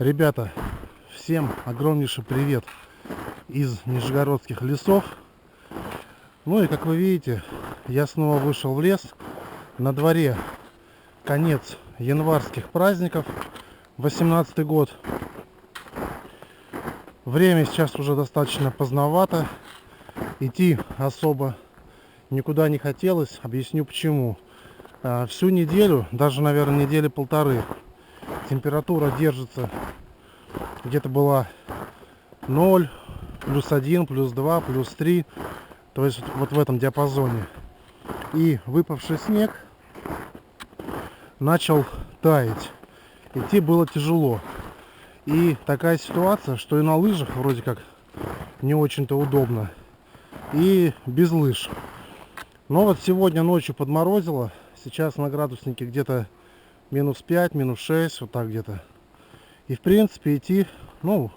Ребята, всем огромнейший привет из нижегородских лесов. Ну и как вы видите, я снова вышел в лес. На дворе конец январских праздников, 18-й год. Время сейчас уже достаточно поздновато. Идти особо никуда не хотелось. Объясню почему. Всю неделю, даже, наверное, недели полторы, температура держится. Где-то была 0, +1, +2, +3. То есть вот в этом диапазоне. И выпавший снег начал таять. Идти было тяжело. И такая ситуация, что и на лыжах вроде как не очень-то удобно. И без лыж. Но вот сегодня ночью подморозило. Сейчас на градуснике где-то -5, -6, вот так где-то. И в принципе идти, ну,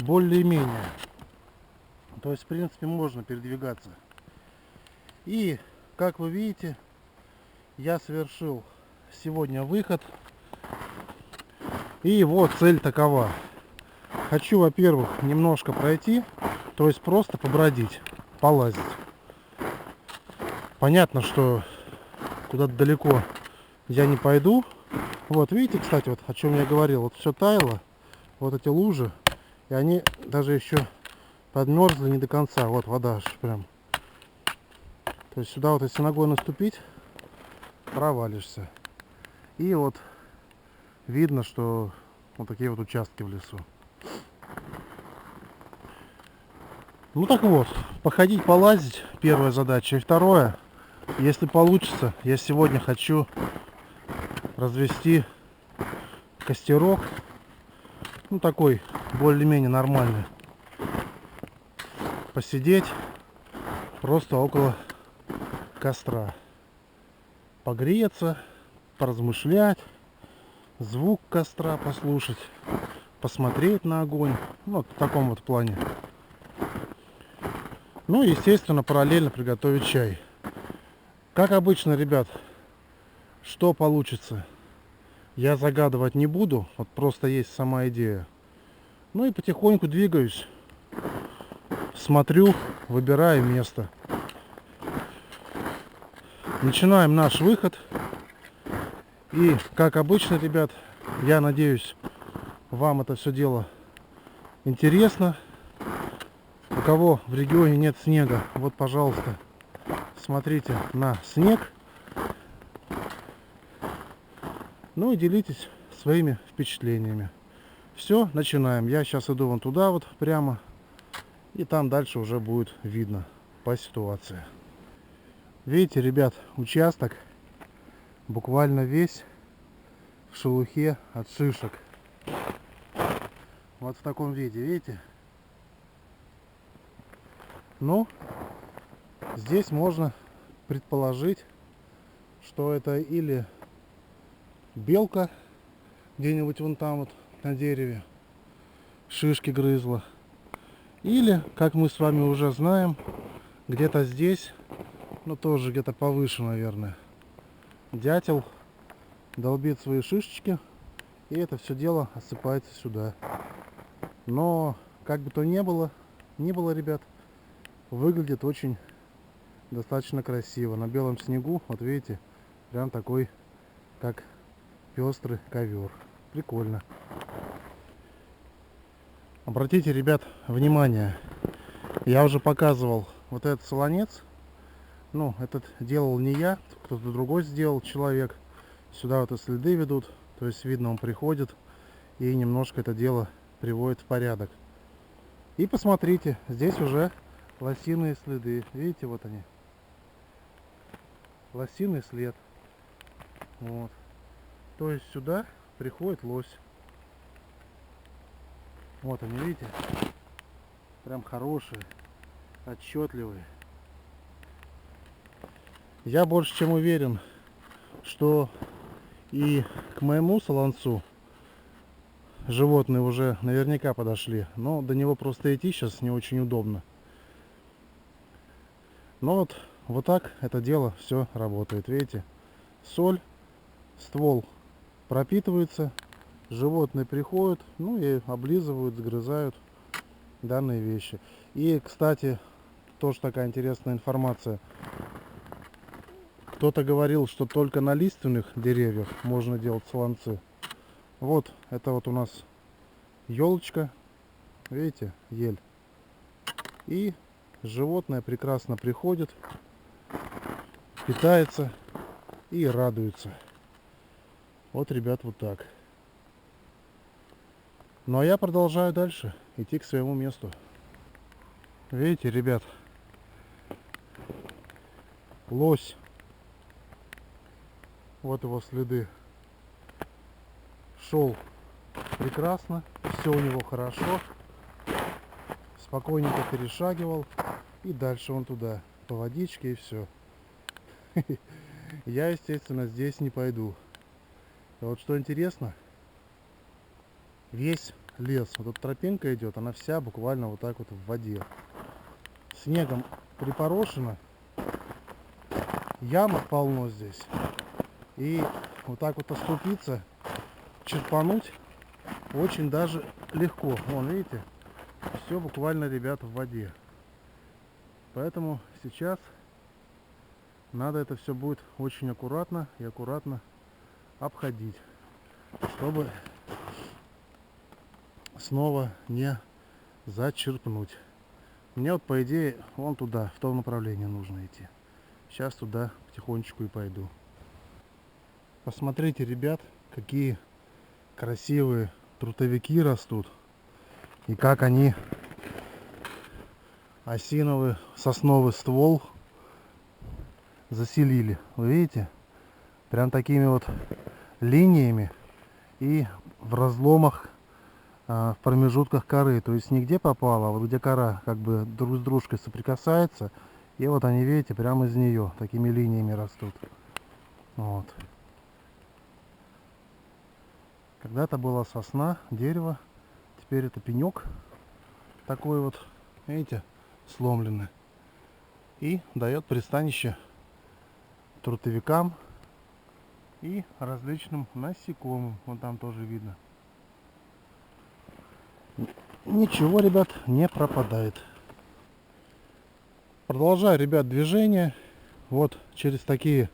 более-менее. То есть в принципе можно передвигаться. И как вы видите, я совершил сегодня выход. И вот цель такова. Хочу, во-первых, немножко пройти, то есть просто побродить, полазить. Понятно, что куда-то далеко я не пойду. Вот видите, кстати, вот о чем я говорил, вот все таяло, вот эти лужи, и они даже еще подмерзли не до конца. Вот вода аж прям. То есть сюда вот если ногой наступить, провалишься. И вот видно, что вот такие вот участки в лесу. Ну так вот, походить, полазить, первая задача. И второе, если получится, я сегодня хочу развести костерок. Ну такой, более-менее нормальный. Посидеть просто около костра. Погреться, поразмышлять, звук костра послушать, посмотреть на огонь. Ну, вот в таком вот плане. Ну и, естественно, параллельно приготовить чай. Как обычно, ребят, что получится, я загадывать не буду. Вот просто есть сама идея. Ну и потихоньку двигаюсь. Смотрю, выбираю место. Начинаем наш выход. И, как обычно, ребят, я надеюсь, вам это все дело интересно. У кого в регионе нет снега, вот, пожалуйста, смотрите на снег. Ну и делитесь своими впечатлениями. Все, начинаем. Я сейчас иду вон туда вот прямо. И там дальше уже будет видно по ситуации. Видите, ребят, участок буквально весь в шелухе от шишек. Вот в таком виде, видите? Ну, здесь можно предположить, что это или белка где-нибудь вон там вот на дереве шишки грызла, или, как мы с вами уже знаем, где-то здесь, ну тоже где-то повыше, наверное, дятел долбит свои шишечки, и это все дело осыпается сюда. Но как бы то ни было, ребят, выглядит очень достаточно красиво. На белом снегу, вот видите, прям такой, как пестрый ковер. Прикольно. Обратите, ребят, внимание, я уже показывал вот этот солонец. Ну, этот делал не я, кто-то другой сделал, человек. Сюда вот и следы ведут, то есть видно, он приходит и немножко это дело приводит в порядок. И посмотрите, здесь уже лосиные следы. Видите, вот они. Лосиный след. Вот. То есть сюда приходит лось. Вот они, видите? Прям хорошие, отчетливые. Я больше чем уверен, что и к моему солонцу животные уже наверняка подошли. Но до него просто идти сейчас не очень удобно. Но вот так это дело все работает. Видите? Соль, ствол пропитывается, животные приходят, ну и облизывают, сгрызают данные вещи. И, кстати, тоже такая интересная информация. Кто-то говорил, что только на лиственных деревьях можно делать солонцы. Вот, это вот у нас елочка, видите, ель. И животное прекрасно приходит, питается и радуется. Вот, ребят, вот так. Ну а я продолжаю дальше идти к своему месту. Видите, ребят, лось. Вот его следы. Шел прекрасно, все у него хорошо. Спокойненько перешагивал. И дальше он туда, по водичке, и все. Я, естественно, здесь не пойду. А вот что интересно, весь лес, вот эта тропинка идет, она вся буквально вот так вот в воде. Снегом припорошена. Ямок полно здесь. И вот так вот оступиться, черпануть очень даже легко. Вон, видите, все буквально, ребята, в воде. Поэтому сейчас надо это все будет очень аккуратно и аккуратно обходить, чтобы снова не зачерпнуть. Мне вот, по идее, вон туда, в том направлении нужно идти. Сейчас туда потихонечку и пойду. Посмотрите, ребят, какие красивые трутовики растут. И как они осиновый, сосновый ствол заселили. Вы видите? Прям такими вот линиями и в разломах, в промежутках коры. То есть нигде попало, а вот где кора как бы друг с дружкой соприкасается. И вот они, видите, прямо из нее такими линиями растут. Вот. Когда-то была сосна, дерево. Теперь это пенек. Такой вот, видите, сломленный. И дает пристанище трутовикам и различным насекомым. Вон там тоже видно. Ничего, ребят, не пропадает. Продолжаю, ребят, движение. Вот через такие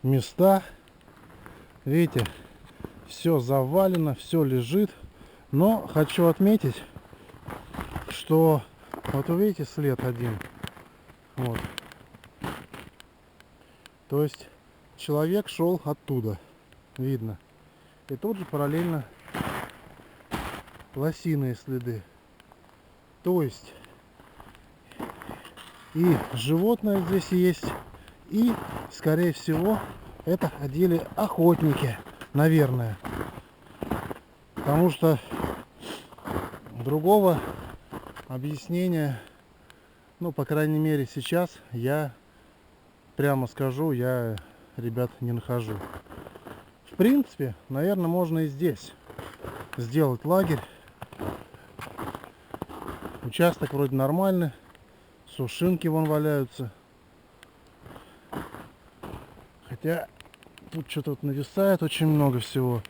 места. Видите, все завалено, все лежит. Но хочу отметить, что вот вы видите след один. Вот. То есть человек шел оттуда. Видно. И тут же параллельно лосиные следы. То есть и животное здесь есть, и, скорее всего, это ходили охотники, наверное. Потому что другого объяснения, ну, по крайней мере, сейчас я, прямо скажу, я, ребят, не нахожу. В принципе, наверное, можно и здесь сделать лагерь. Участок вроде нормальный. Сушинки вон валяются. Хотя тут что-то вот нависает очень много всего.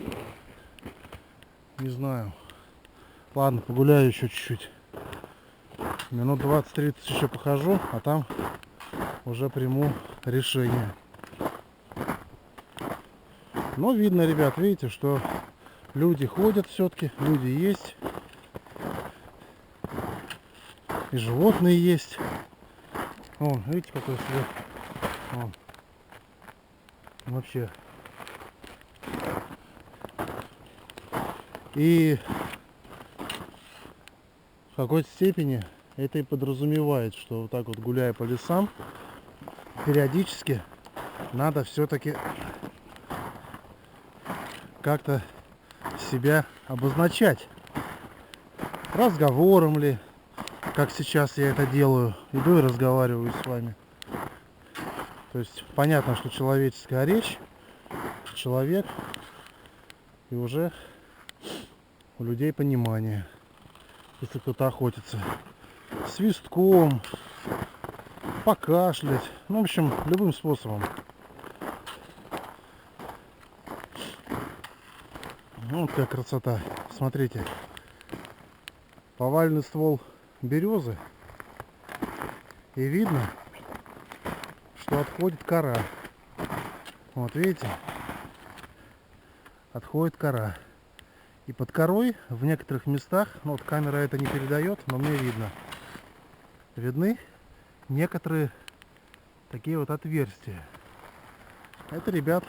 Не знаю. Ладно, погуляю еще чуть-чуть. Минут 20-30 еще похожу, а там уже приму решение. Но видно, ребят, видите, что люди ходят все-таки, люди есть. И животные есть. Вон, видите, какой след. Вон. Вообще. И в какой-то степени это и подразумевает, что вот так вот, гуляя по лесам, периодически надо все-таки как-то себя обозначать. Разговором ли, как сейчас я это делаю. Иду и разговариваю с вами. То есть понятно, что человеческая речь, человек, и уже у людей понимание, если кто-то охотится. Свистком, покашлять, ну, в общем, любым способом. Вот какая красота. Смотрите. Поваленный ствол березы. И видно, что отходит кора. Вот видите? Отходит кора. И под корой в некоторых местах, ну вот камера это не передает, но мне видно. Видны некоторые такие вот отверстия. Это, ребят,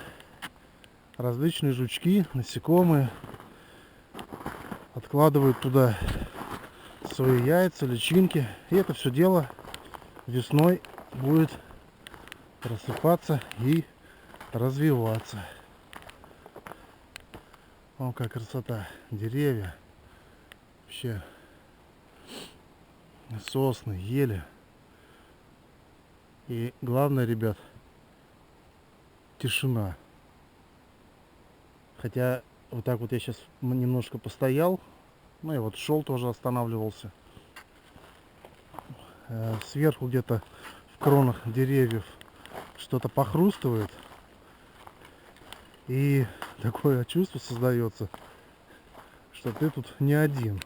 различные жучки, насекомые откладывают туда свои яйца, личинки. И это все дело весной будет рассыпаться и развиваться. О, какая красота. Деревья. Вообще. Сосны, ели. И главное, ребят, тишина. Хотя вот так вот я сейчас немножко постоял. Ну и вот шел тоже, останавливался. Сверху где-то в кронах деревьев что-то похрустывает. И такое чувство создается, что ты тут не один.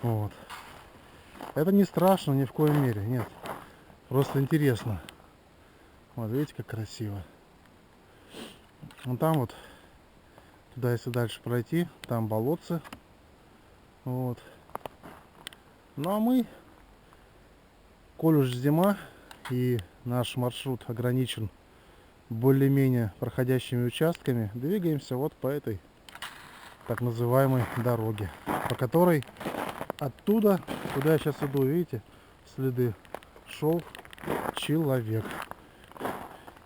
Вот. Это не страшно ни в коей мере, нет. Просто интересно. Вот видите, как красиво. Вон там вот, туда если дальше пройти, там болотце. Вот. Ну а мы, коль уж зима и наш маршрут ограничен более-менее проходящими участками, двигаемся вот по этой так называемой дороге, по которой оттуда, куда я сейчас иду, видите, следы, шел человек.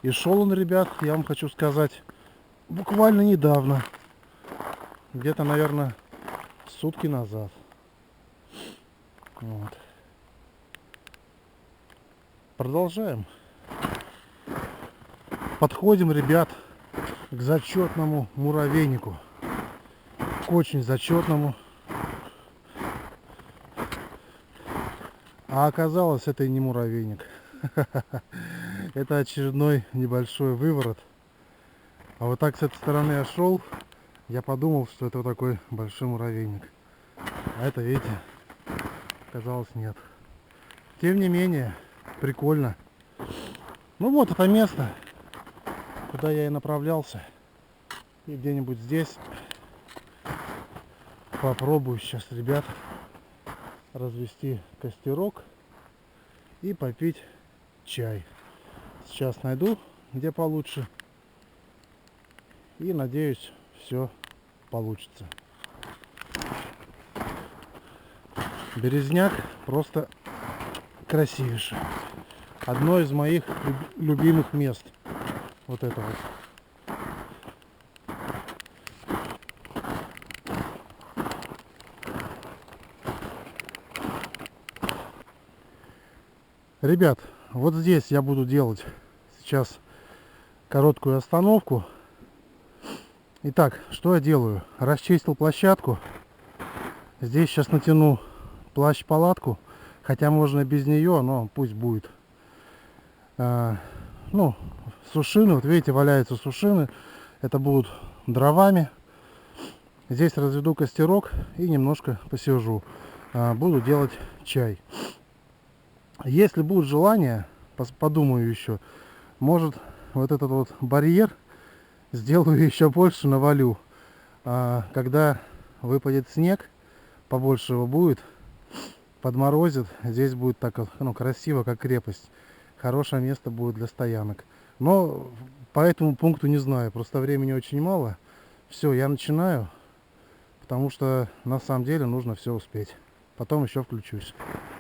И шел он, ребят, я вам хочу сказать, буквально недавно, где-то, наверное, сутки назад. Вот. Продолжаем. Подходим, ребят, к зачетному муравейнику. К очень зачетному. А оказалось, это и не муравейник. Это очередной небольшой выворот. А вот так с этой стороны я шел, я подумал, что это вот такой большой муравейник. А это, видите, оказалось нет. Тем не менее, прикольно. Ну вот это место, куда я и направлялся. И где-нибудь здесь попробую сейчас, ребят, развести костерок и попить чай. Сейчас найду, где получше. И надеюсь, все получится. Березняк просто красивейший. Одно из моих любимых мест. Вот это вот. Ребят, вот здесь я буду делать сейчас короткую остановку. Итак, что я делаю? Расчистил площадку. Здесь сейчас натяну плащ-палатку. Хотя можно без нее, но пусть будет. Ну, сушины, вот видите, валяются сушины. Это будут дровами. Здесь разведу костерок и немножко посижу. Буду делать чай. Если будет желание, подумаю еще, может вот этот вот барьер сделаю еще больше, навалю. Когда выпадет снег, побольше его будет, подморозит, здесь будет так, ну, красиво, как крепость. Хорошее место будет для стоянок. Но по этому пункту не знаю, просто времени очень мало. Все, я начинаю, потому что на самом деле нужно все успеть. Потом еще включусь.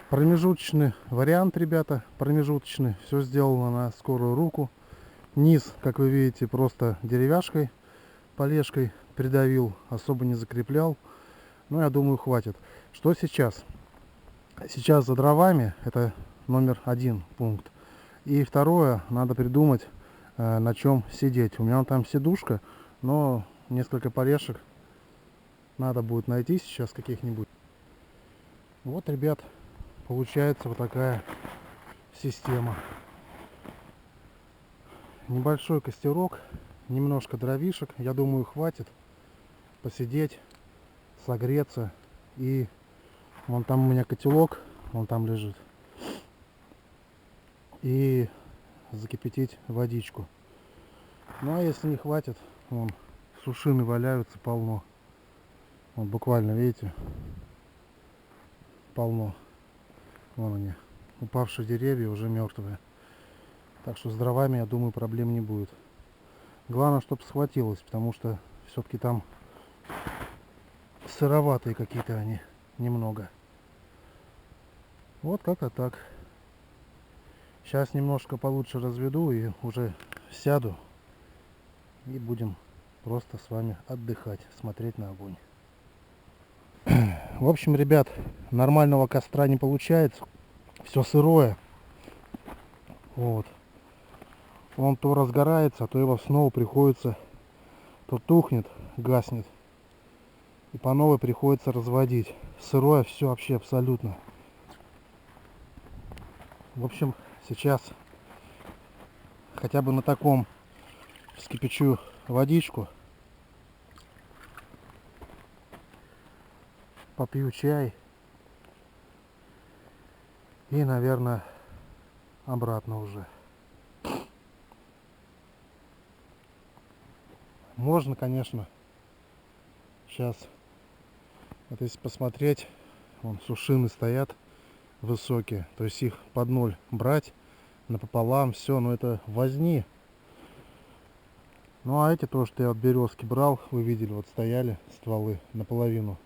Промежуточный вариант, ребята, промежуточный. Все сделано на скорую руку. Низ, как вы видите, просто деревяшкой, полежкой придавил, особо не закреплял. Но я думаю, хватит. Что сейчас? Сейчас за дровами, это номер один пункт. И второе, надо придумать, на чем сидеть. У меня там сидушка, но несколько полежек надо будет найти сейчас каких-нибудь. Вот, ребят, получается вот такая система. Небольшой костерок, немножко дровишек, я думаю, хватит. посидеть, согреться. И вон там у меня котелок, вон там лежит. И закипятить водичку. Ну а если не хватит, вон сушины валяются полно. Вот буквально, видите, полно. Вон они, упавшие деревья уже мертвые. Так что с дровами, я думаю, проблем не будет. Главное, чтобы схватилось, потому что все-таки там сыроватые какие-то они немного. Вот как-то так. Сейчас немножко получше разведу и уже сяду. И будем просто с вами отдыхать, смотреть на огонь. В общем, ребят, нормального костра не получается. Все сырое. Вот. Он то разгорается, а то его снова приходится, то тухнет, гаснет. И по новой приходится разводить. Сырое все вообще абсолютно. В общем, сейчас хотя бы на таком вскипячу водичку. Попью чай. И, наверное, обратно уже. Можно, конечно, сейчас, вот если посмотреть, вон сушины стоят высокие, то есть их под ноль брать напополам, все, но это возни. Ну а эти то, что я от березки брал, вы видели, вот стояли стволы наполовину,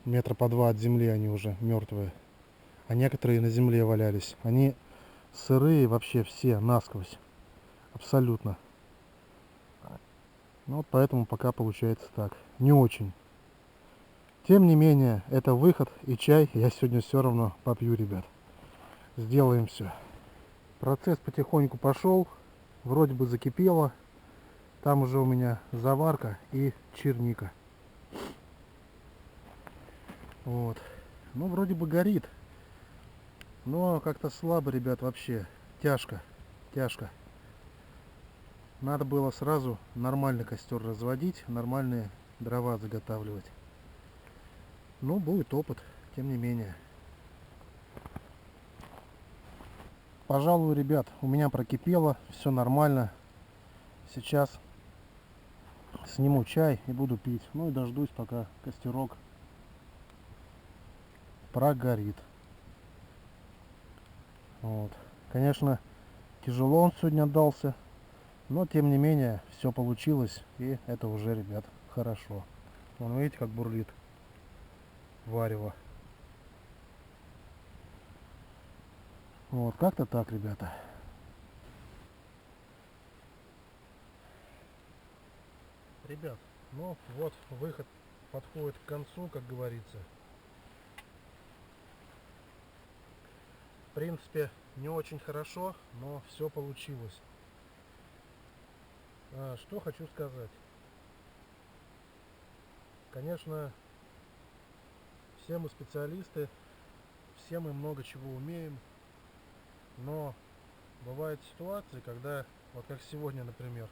метра по два от земли, они уже мертвые, а некоторые на земле валялись, они сырые вообще все насквозь, абсолютно. Ну вот поэтому пока получается так, не очень. Тем не менее, это выход, и чай я сегодня все равно попью, ребят. Сделаем все. Процесс потихоньку пошел, вроде бы закипело. Там уже у меня заварка и черника. Вот. Ну, вроде бы горит. Но как-то слабо, ребят, вообще. Тяжко. Тяжко. Надо было сразу нормальный костер разводить, нормальные дрова заготавливать. Ну, будет опыт, тем не менее. Пожалуй, ребят, у меня прокипело, все нормально. Сейчас сниму чай и буду пить. Ну и дождусь, пока костерок прогорит. Вот. Конечно, тяжело он сегодня отдался, но тем не менее все получилось, и это уже, ребят, хорошо. Вон, видите, как бурлит варево. Вот, как-то так, ребята. Ребят, ну вот выход подходит к концу, как говорится. В принципе, не очень хорошо, но все получилось. Что хочу сказать. Конечно, все мы специалисты, все мы много чего умеем, но бывают ситуации, когда, вот как сегодня, например,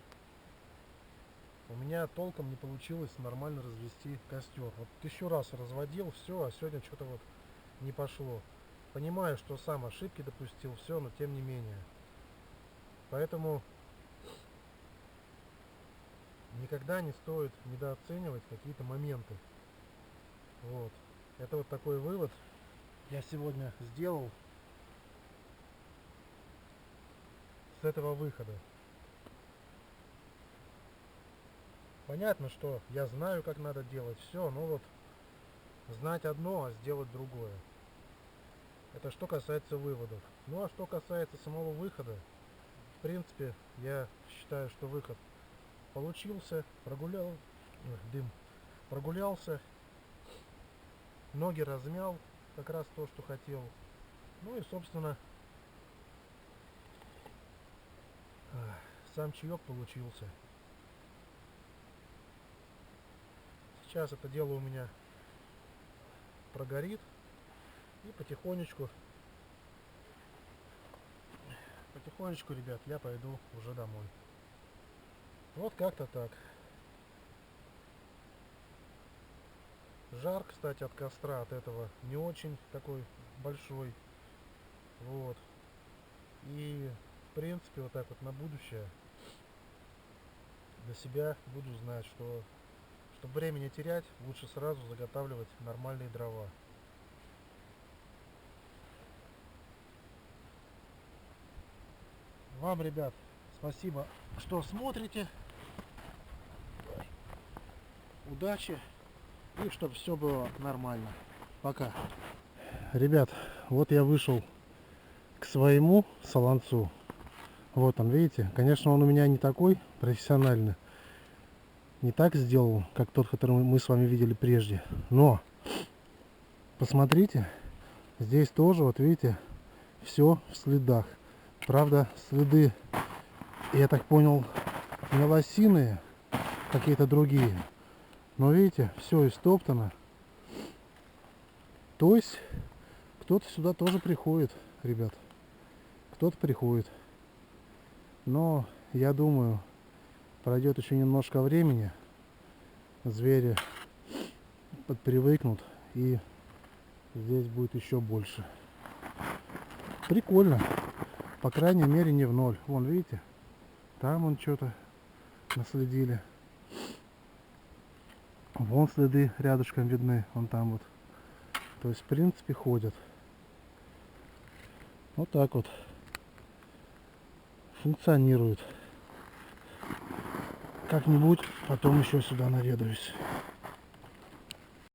у меня толком не получилось нормально развести костер. Вот еще раз разводил, все, а сегодня что-то вот не пошло. Понимаю, что сам ошибки допустил, все, но тем не менее. Поэтому никогда не стоит недооценивать какие-то моменты. Вот. Это вот такой вывод я сегодня сделал с этого выхода. Понятно, что я знаю, как надо делать все, но вот знать одно, а сделать другое. Это что касается выводов. Ну а что касается самого выхода, в принципе, я считаю, что выход получился, прогулялся, ноги размял, как раз то, что хотел. Ну и, собственно, сам чаек получился. Сейчас это дело у меня прогорит, и потихонечку, ребят, я пойду уже домой. Вот как-то так. Жар, кстати, от костра, от этого не очень такой большой. Вот. И в принципе вот так вот на будущее для себя буду знать, что чтобы время не терять, лучше сразу заготавливать нормальные дрова. Вам, ребят, спасибо, что смотрите. Удачи и чтобы все было нормально. Пока. Ребят, вот я вышел к своему солонцу. Вот он, видите? Конечно, он у меня не такой профессиональный. Не так сделал, как тот, который мы с вами видели прежде. Но, посмотрите, здесь тоже, вот видите, все в следах. Правда, следы, я так понял, не лосиные, какие-то другие. Но видите, все истоптано. То есть, кто-то сюда тоже приходит, ребят. Кто-то приходит. Но, я думаю, пройдет еще немножко времени. Звери подпривыкнут. И здесь будет еще больше. Прикольно. По крайней мере, не в ноль. Вон, видите? Там вон что-то наследили. Вон следы рядышком видны. Вон там вот. То есть, в принципе, ходят. Вот так вот. Функционирует. Как-нибудь потом еще сюда наведаюсь.